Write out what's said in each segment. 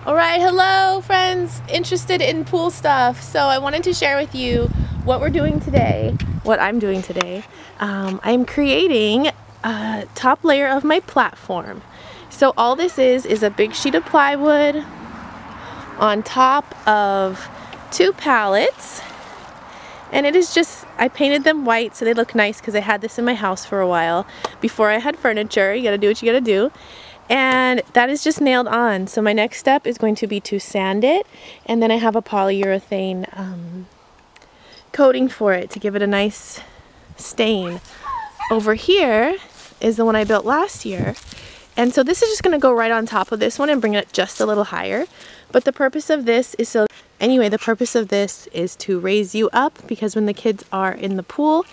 Alright, hello friends interested in pool stuff. So I wanted to share with you what we're doing today, what I'm doing today. I'm creating a top layer of my platform. So all this is a big sheet of plywood on top of 2 pallets. And it is just, I painted them white so they look nice because I had this in my house for a while before I had furniture. You gotta do what you gotta do. And that is just nailed on. So my next step is going to be to sand it, and then I have a polyurethane coating for it to give it a nice stain. Over here is the one I built last year, and so this is just going to go right on top of this one and bring it just a little higher. But the purpose of this is the purpose of this is to raise you up, because when the kids are in the pool,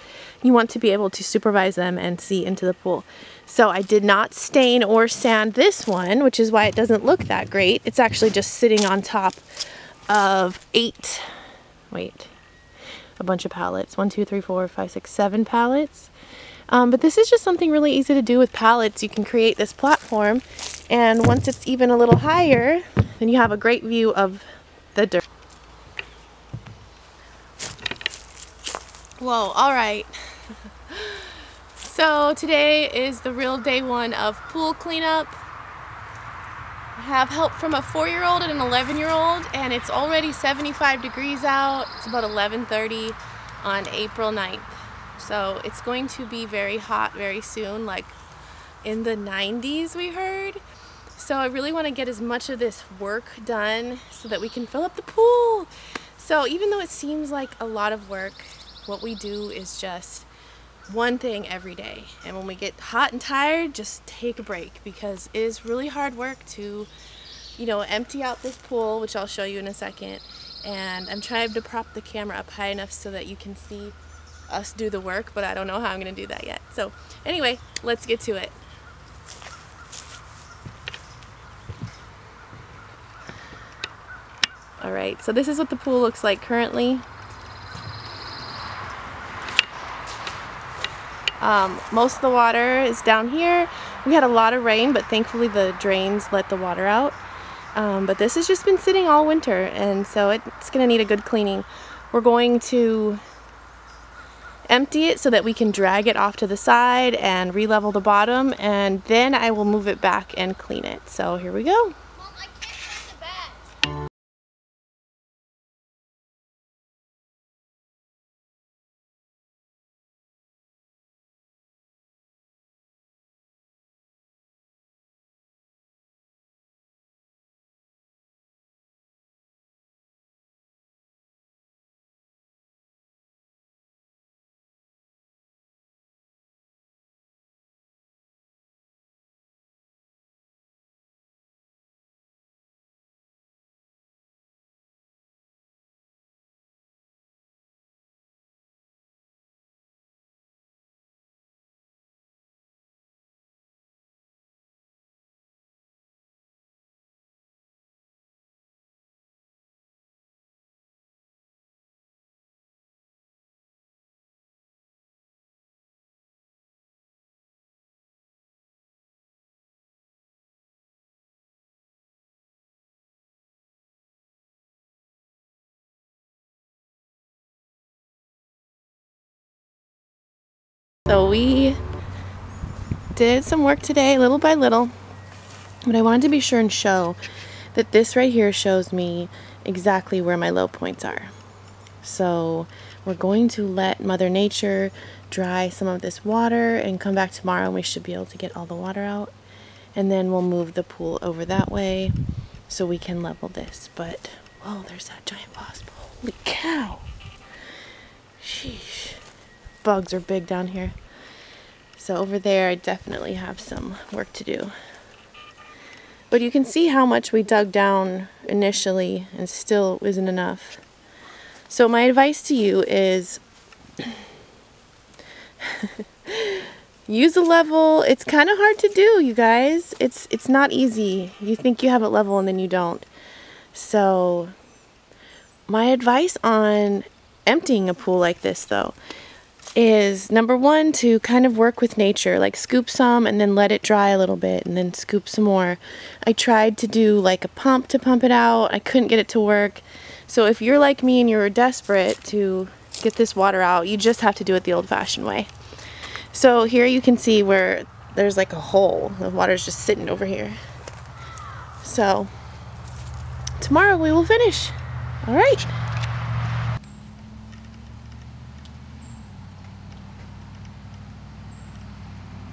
you want to be able to supervise them and see into the pool. So I did not stain or sand this one, which is why it doesn't look that great. It's actually just sitting on top of a bunch of pallets. 1, 2, 3, 4, 5, 6, 7 pallets. But this is just something really easy to do with pallets. You can create this platform, and once it's even a little higher, then you have a great view of the dirt. Whoa, alright. So today is the real day one of pool cleanup. I have help from a 4-year-old and an 11-year-old, and it's already 75 degrees out. It's about 11:30 on April 9th. So it's going to be very hot very soon, like in the 90s we heard. So I really want to get as much of this work done so that we can fill up the pool. So even though it seems like a lot of work, what we do is just one thing every day. And when we get hot and tired, just take a break, because it is really hard work to, empty out this pool, which I'll show you in a second. And I'm trying to prop the camera up high enough so that you can see us do the work, but I don't know how I'm going to do that yet. So anyway, let's get to it. Alright, so this is what the pool looks like currently. Most of the water is down here. We had a lot of rain, but thankfully the drains let the water out. But this has just been sitting all winter, and so it's going to need a good cleaning. We're going to empty it so that we can drag it off to the side and re-level the bottom, and then I will move it back and clean it. So here we go. So we did some work today, little by little, but I wanted to be sure and show that this right here shows me exactly where my low points are. So we're going to let Mother Nature dry some of this water and come back tomorrow, and we should be able to get all the water out. And then we'll move the pool over that way so we can level this. But, whoa, there's that giant wasp. Holy cow. Sheesh. Bugs are big down here. So over there I definitely have some work to do. But you can see how much we dug down initially and still isn't enough. So my advice to you is use a level. It's kind of hard to do, you guys. It's not easy. You think you have it level and then you don't. So my advice on emptying a pool like this, though, is number one, to kind of work with nature, like scoop some and then let it dry a little bit and then scoop some more. I tried to do like a pump to pump it out. I couldn't get it to work. So if you're like me and you're desperate to get this water out, you just have to do it the old-fashioned way. So here you can see where there's like a hole. The water's just sitting over here. So tomorrow we will finish. All right.